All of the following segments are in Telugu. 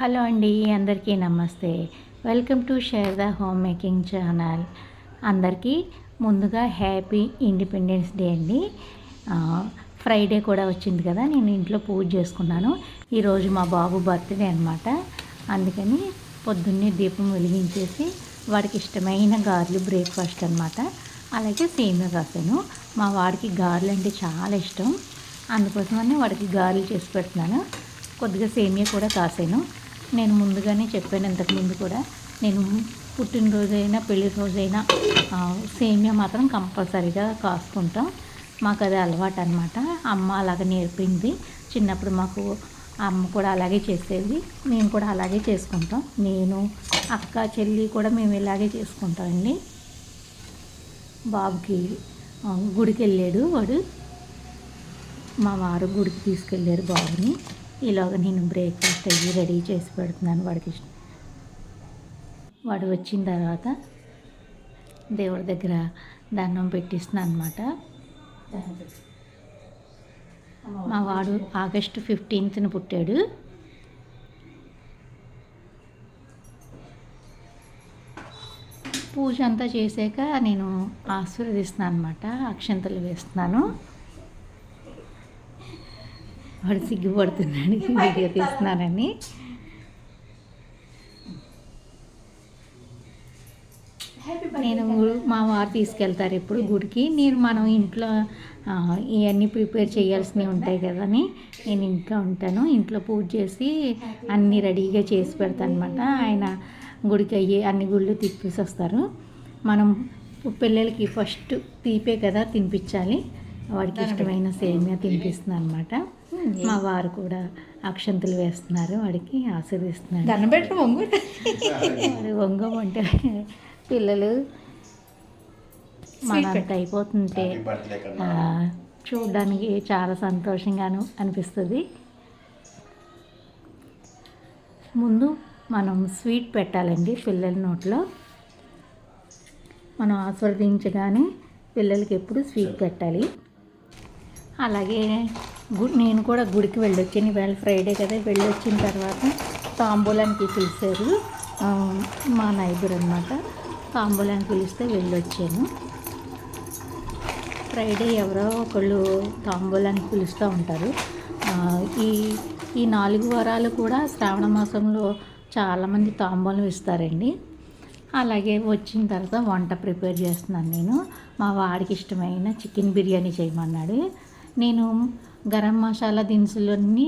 హలో అండి, అందరికీ నమస్తే. Welcome to share the home making channel. అందరికీ ముందుగా హ్యాపీ ఇండిపెండెన్స్ డే అండి. ఫ్రైడే కూడా వచ్చింది కదా, నేను ఇంట్లో పూజ చేసుకున్నాను. ఈరోజు మా బాబు బర్త్డే అనమాట. అందుకని పొద్దున్నే దీపం వెలిగించేసి వాడికి ఇష్టమైన గారెలు బ్రేక్ఫాస్ట్ అనమాట. అలాగే సేమియా కాసాను. మా వాడికి గారెలు అంటే చాలా ఇష్టం, అందుకోసమని వాడికి గారెలు చేసి పెడుతున్నాను. కొద్దిగా సేమియా కూడా కాసాను. నేను ముందుగానే చెప్పాను, ఇంతకుముందు కూడా, నేను పుట్టినరోజైనా పెళ్లి రోజైనా సేమియా మాత్రం కంపల్సరీగా కాసుకుంటాం. మాకు అది అలవాటు అనమాట. అమ్మ అలాగ నేర్పింది. చిన్నప్పుడు మాకు అమ్మ కూడా అలాగే చేసేది, మేము కూడా అలాగే చేసుకుంటాం. నేను, అక్క, చెల్లి కూడా మేము ఇలాగే చేసుకుంటామండి. బాబుకి గుడికి వెళ్ళాడు వాడు. మా వారు గుడికి తీసుకెళ్ళారు బాబుని. ఈలోగా నేను బ్రేక్ఫాస్ట్ అయ్యి రెడీ చేసి పెడుతున్నాను వాడికి ఇష్టం. వాడు వచ్చిన తర్వాత దేవుడి దగ్గర దండం పెట్టిస్తున్నాను అనమాట. మా వాడు ఆగస్టు 15న పుట్టాడు. పూజ అంతా చేశాక నేను ఆశీర్వదిస్తున్నాను అనమాట. అక్షంతలు వేస్తున్నాను. వాడు సిగ్గుపడుతున్నాడు వీడియో తీస్తున్నానని. నేను మా వారు తీసుకెళ్తారు ఎప్పుడు గుడికి. మనం ఇంట్లో ఇవన్నీ ప్రిపేర్ చేయాల్సినవి ఉంటాయి కదా అని నేను ఇంట్లో ఉంటాను. ఇంట్లో పూజ చేసి అన్నీ రెడీగా చేసి పెడతాను అనమాట. ఆయన గుడికి అయ్యి అన్ని గుళ్ళు తిప్పేసి వస్తారు. మనం పిల్లలకి ఫస్ట్ తీపే కదా తినిపించాలి. వాడికి ఇష్టమైన సేమియా తినిపిస్తున్నాను అనమాట. మా వారు కూడా అక్షంతలు వేస్తున్నారు, వాడికి ఆశీర్వదిస్తున్నారు. వాడు వంగమంటే పిల్లలు మనంత అయిపోతుంటే చూడడానికి చాలా సంతోషంగాను అనిపిస్తుంది. ముందు మనం స్వీట్ పెట్టాలండి పిల్లల నోట్లో. మనం ఆస్వాదించగానే పిల్లలకి ఎప్పుడు స్వీట్ పెట్టాలి. అలాగే నేను కూడా గుడికి వెళ్ళొచ్చాను. ఇవాళ ఫ్రైడే కదా, వెళ్ళొచ్చిన తర్వాత తాంబూలానికి పిలిచారు మా నైబర్ అనమాట. తాంబూలానికి పిలిస్తే వెళ్ళొచ్చాను. ఫ్రైడే ఎవరో ఒకళ్ళు తాంబూలానికి పిలుస్తూ ఉంటారు. ఈ 4 వారాలు కూడా శ్రావణ మాసంలో చాలామంది తాంబూలం ఇస్తారండి. అలాగే వచ్చిన తర్వాత వంట ప్రిపేర్ చేస్తున్నాను నేను. మా వాడికి ఇష్టమైన చికెన్ బిర్యానీ చేయమన్నాడు. నేను గరం మసాలా దినుసులన్నీ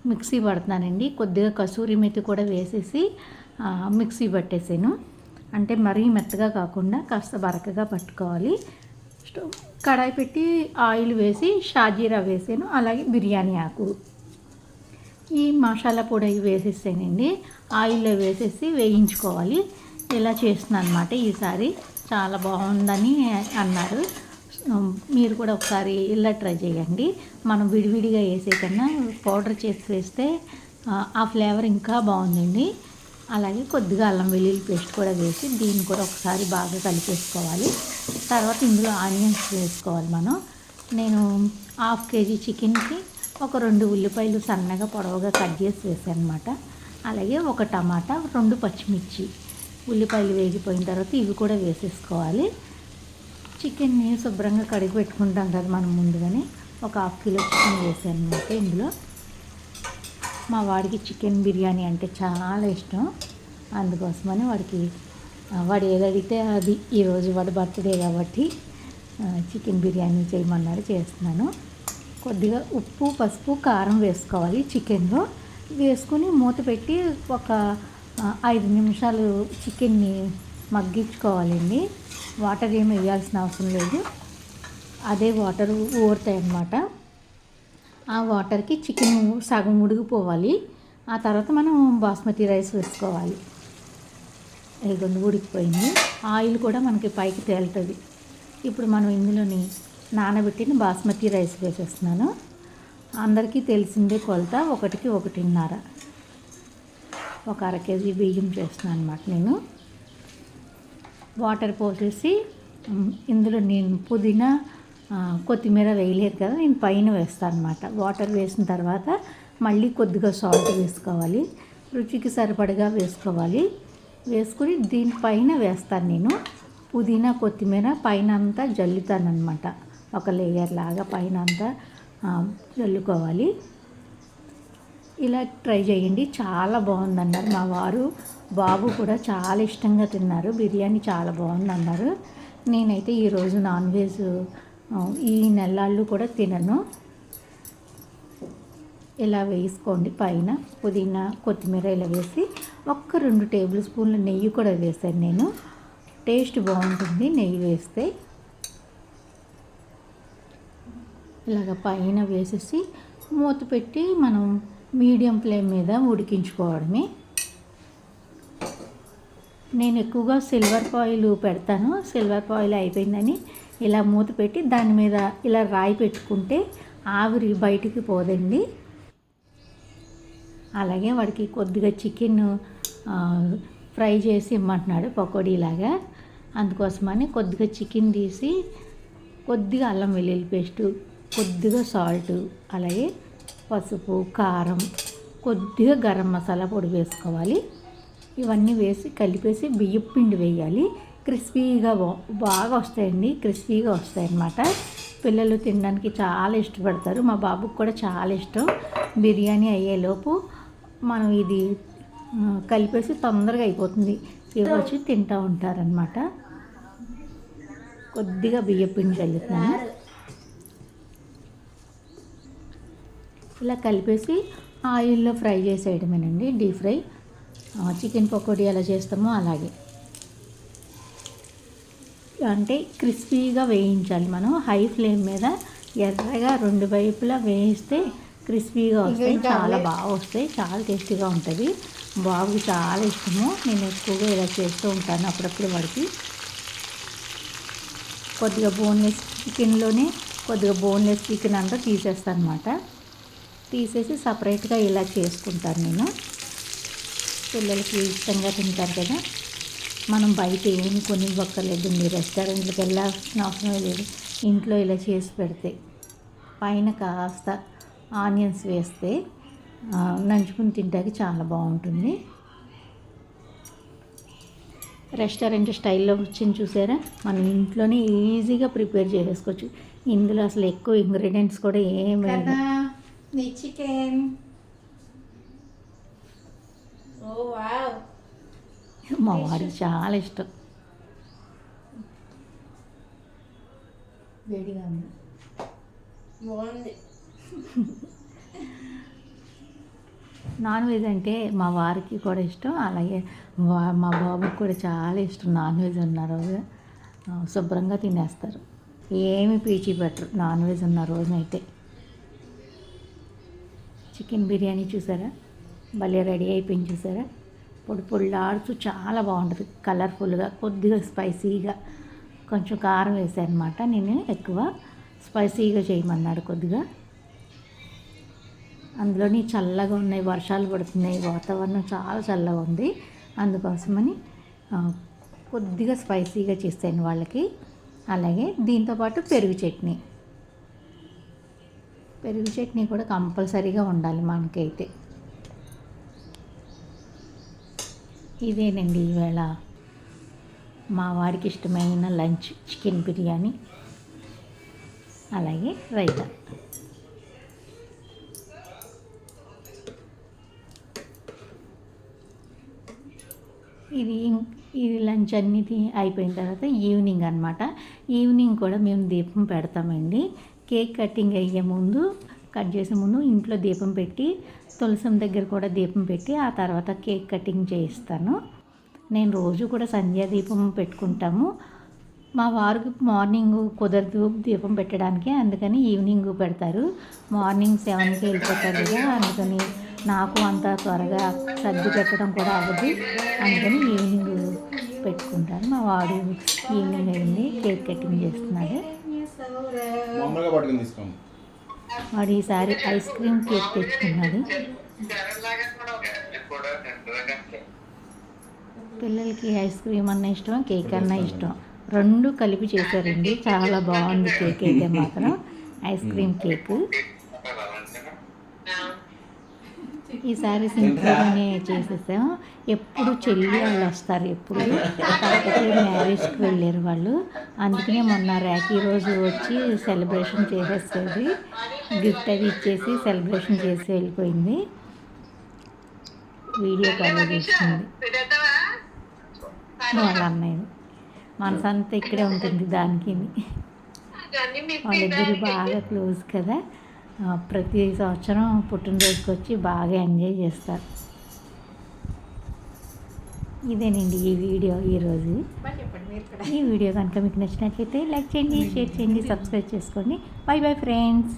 మిక్సీ పడుతున్నానండి. కొద్దిగా కసూరి మెతి కూడా వేసేసి మిక్సీ పట్టేసాను. అంటే మరీ మెత్తగా కాకుండా కాస్త బరకగా పట్టుకోవాలి. కడాయి పెట్టి ఆయిల్ వేసి షాజీరా వేసాను. అలాగే బిర్యానీ ఆకు, ఈ మసాలా పొడి వేసేసానండి. ఆయిల్లో వేసేసి వేయించుకోవాలి. ఇలా చేస్తున్నాను అనమాట. ఈసారి చాలా బాగుందని అన్నారు. మీరు కూడా ఒకసారి ఇలా ట్రై చేయండి. మనం విడివిడిగా వేసే కన్నా పౌడర్ చేసి వేస్తే ఆ ఫ్లేవర్ ఇంకా బాగుందండి. అలాగే కొద్దిగా అల్లం వెల్లుల్లి పేస్ట్ కూడా వేసి దీన్ని కూడా ఒకసారి బాగా కలిపేసుకోవాలి. తర్వాత ఇందులో ఆనియన్స్ వేసుకోవాలి మనం. నేను 1/2 కేజీ చికెన్కి ఒక 2 ఉల్లిపాయలు సన్నగా పొడవుగా కట్ చేసి వేసాను అనమాట. అలాగే ఒక టమాటా, 2 పచ్చిమిర్చి. ఉల్లిపాయలు వేగిపోయిన తర్వాత ఇవి కూడా వేసేసుకోవాలి. చికెన్ని శుభ్రంగా కడిగి పెట్టుకుంటాం కదా మనం ముందుగానే. ఒక 1/2 కిలో చికెన్ వేసాను అనమాట ఇందులో. మా వాడికి చికెన్ బిర్యానీ అంటే చాలా ఇష్టం. అందుకోసమని వాడు ఏది అడిగితే అది. ఈరోజు వాడు బర్త్డే కాబట్టి చికెన్ బిర్యానీ చేయమన్నాడు, చేస్తున్నాను. కొద్దిగా ఉప్పు, పసుపు, కారం వేసుకోవాలి చికెన్లో. వేసుకొని మూత పెట్టి ఒక 5 నిమిషాలు చికెన్ని మగ్గించుకోవాలండి. వాటర్ ఏమి వేయాల్సిన అవసరం లేదు. అదే వాటర్ ఊరుతాయి అన్నమాట. ఆ వాటర్కి చికెన్ సగం ఉడికిపోవాలి. ఆ తర్వాత మనం బాస్మతి రైస్ వేసుకోవాలి. ఇదిగోండి ఉడికిపోయింది. ఆయిల్ కూడా మనకి పైకి తేలుతుంది. ఇప్పుడు మనం ఇందులోని నానబెట్టిన బాస్మతి రైస్ వేసేస్తున్నాను. అందరికీ తెలిసిందే కొలత, 1కి 1.5. ఒక 1/2 కేజీ బియ్యం చేస్తున్నాను అనమాట నేను. వాటర్ పోసేసి ఇందులో నేను పుదీనా, కొత్తిమీర వేయలేదు కదా, నేను పైన వేస్తాను అనమాట. వాటర్ వేసిన తర్వాత మళ్ళీ కొద్దిగా సాల్ట్ వేసుకోవాలి. రుచికి సరిపడగా వేసుకోవాలి. వేసుకుని దీనిపైన వేస్తాను నేను పుదీనా కొత్తిమీర పైన అంతా జల్లుతానమాట. ఒక లేయర్ లాగా పైన అంతా జల్లుకోవాలి. ఇలా ట్రై చేయండి, చాలా బాగుందన్నారు మా వారు. బాబు కూడా చాలా ఇష్టంగా తిన్నారు. బిర్యానీ చాలా బాగుందన్నారు. నేనైతే ఈరోజు నాన్ వెజ్ ఈ నెలలు కూడా తినను. ఇలా వేసుకోండి. పైన పుదీనా కొత్తిమీర ఇలా వేసి 1-2 టేబుల్ స్పూన్ల నెయ్యి కూడా వేసాను నేను. టేస్ట్ బాగుంటుంది నెయ్యి వేస్తే. ఇలాగ పైన వేసేసి మూత పెట్టి మనం మీడియం ఫ్లేమ్ మీద ఉడికించుకోవడమే. నేను ఎక్కువగా సిల్వర్ ఫాయిల్ పెడతాను. సిల్వర్ ఫాయిల్ అయిపోయిందని ఇలా మూత పెట్టి దాని మీద ఇలా రాయి పెట్టుకుంటే ఆవిరి బయటికి పోదండి. అలాగే వాడికి కొద్దిగా చికెన్ ఫ్రై చేసి ఇమ్మంటున్నాడు పకోడీలాగా. అందుకోసమని కొద్దిగా చికెన్ తీసి కొద్దిగా అల్లం వెల్లుల్లి పేస్టు, కొద్దిగా సాల్ట్, అలాగే పసుపు, కారం, కొద్దిగా గరం మసాలా పొడి వేసుకోవాలి. ఇవన్నీ వేసి కలిపేసి బియ్యపు పిండి వేయాలి. క్రిస్పీగా బాగా వస్తాయండి, క్రిస్పీగా వస్తాయన్నమాట. పిల్లలు తినడానికి చాలా ఇష్టపడతారు. మా బాబుకి కూడా చాలా ఇష్టం. బిర్యానీ అయ్యేలోపు మనం ఇది కలిపేసి తొందరగా అయిపోతుంది, ఇవ్వచ్చు తింటూ ఉంటారనమాట. కొద్దిగా బియ్యపు పిండి చల్లుతున్నాను. ఇలా కలిపేసి ఆయిల్లో ఫ్రై చేసేయడమేనండి, డీప్ ఫ్రై. చికెన్ పకోడీ ఎలా చేస్తామో అలాగే, అంటే క్రిస్పీగా వేయించాలి మనం. హై ఫ్లేమ్ మీద ఎర్రగా 2 వైపులా వేయిస్తే క్రిస్పీగా వస్తాయి, చాలా బాగా వస్తాయి, చాలా టేస్టీగా ఉంటుంది. బాబుకి చాలా ఇష్టము. నేను ఎక్కువగా ఇలా చేస్తూ ఉంటాను అప్పుడప్పుడు వాడికి. కొద్దిగా బోన్లెస్ చికెన్లోనే కొద్దిగా బోన్లెస్ చికెన్ అంతా తీసేస్తాను అనమాట. తీసేసి సపరేట్గా ఇలా చేసుకుంటాను నేను. పిల్లలకి ఇష్టంగా తింటారు కదా. మనం బయట ఏమి కొనివ్వక్కర్లేదు, మీరు రెస్టారెంట్లకు వెళ్ళాల్సిన అవసరం లేదు. ఇంట్లో ఇలా చేసి పెడితే పైన కాస్త ఆనియన్స్ వేస్తే నంచుకుని తింటానికి చాలా బాగుంటుంది. రెస్టారెంట్ స్టైల్లో వచ్చింది చూసారా, మనం ఇంట్లోనే ఈజీగా ప్రిపేర్ చేసేసుకోవచ్చు. ఇందులో అసలు ఎక్కువ ఇంగ్రీడియంట్స్ కూడా ఏమి చికెన్. మా వాడికి చాలా ఇష్టం. వేడిగా ఉంది, బాగుంది. నాన్ వెజ్ అంటే మా వారికి కూడా ఇష్టం, అలాగే మా బాబుకి కూడా చాలా ఇష్టం. నాన్ వెజ్ ఉన్న రోజు శుభ్రంగా తినేస్తారు, ఏమి పీచి పెట్టరు నాన్ వెజ్ ఉన్న రోజునైతే. చికెన్ బిర్యానీ చూసారా, భలే రెడీ అయిపోయింది చూసారా. పొడి పొడిలాడుతూ చాలా బాగుంటుంది, కలర్ఫుల్గా, కొద్దిగా స్పైసీగా. కొంచెం కారం వేసాను అనమాట. నేను ఎక్కువ స్పైసీగా చేయమన్నాడు కొద్దిగా. అందులోని చల్లగా ఉన్నాయి, వర్షాలు పడుతున్నాయి, వాతావరణం చాలా చల్లగా ఉంది. అందుకోసమని కొద్దిగా స్పైసీగా చేస్తాను వాళ్ళకి. అలాగే దీంతోపాటు పెరుగు చట్నీ కూడా కంపల్సరీగా ఉండాలి మనకైతే. ఇదేనండి ఈవేళ మా వారికి ఇష్టమైన లంచ్, చికెన్ బిర్యానీ అలాగే రైతా. ఇది లంచ్ అన్నిటి అయిపోయిన తర్వాత ఈవినింగ్ అనమాట. ఈవినింగ్ కూడా మేము దీపం పెడతామండి. కేక్ కటింగ్ అయ్యే ముందు, కట్ చేసే ముందు ఇంట్లో దీపం పెట్టి, తులసం దగ్గర కూడా దీపం పెట్టి ఆ తర్వాత కేక్ కటింగ్ చేయిస్తాను. నేను రోజు కూడా సంధ్యా దీపం పెట్టుకుంటాము. మా వారికి మార్నింగ్ కుదరదు దీపం పెట్టడానికి, అందుకని ఈవినింగ్ పెడతారు. మార్నింగ్ 7కి వెళ్ళిపోతారు కదా, అందుకని నాకు అంత త్వరగా సర్ది పెట్టడం కూడా అవ్వదు, అందుకని ఈవినింగ్ పెట్టుకుంటాను. మా వాడు ఈవినింగ్ అయింది, కేక్ కటింగ్ చేస్తున్నాడు. వాడు ఈసారి ఐస్ క్రీమ్ కేక్ తెచ్చుకున్నాడు. పిల్లలకి ఐస్ క్రీమ్ అన్న ఇష్టం, కేక్ అన్న ఇష్టం, 2 కలిపి చేశారండి. చాలా బాగుంది కేక్ అయితే మాత్రం, ఐస్ క్రీమ్ కేక్. ఈసారి సింపుల్గానే చేసేసాం. ఎప్పుడు చెల్లి వాళ్ళు వస్తారు ఎప్పుడు, కాకపోతే మ్యారేజ్కి వెళ్ళారు వాళ్ళు. అందుకనే మొన్న ర్యాకీ రోజు వచ్చి సెలబ్రేషన్ చేసేసేది, గిఫ్ట్ అది ఇచ్చేసి సెలబ్రేషన్ చేసి వెళ్ళిపోయింది. వీడియో కాల్ చేస్తుంది వాళ్ళ అన్నయ్య. మనసంతా ఇక్కడే ఉంటుంది దానికి. వాళ్ళిద్దరు బాగా క్లోజ్ కదా, ప్రతి సంవత్సరం పుట్టినరోజుకి వచ్చి బాగా ఎంజాయ్ చేస్తారు. ఇదేనండి ఈ వీడియో ఈరోజు. ఈ వీడియో కనుక మీకు నచ్చినట్లయితే లైక్ చేయండి, షేర్ చేయండి, సబ్స్క్రైబ్ చేసుకోండి. By bye friends.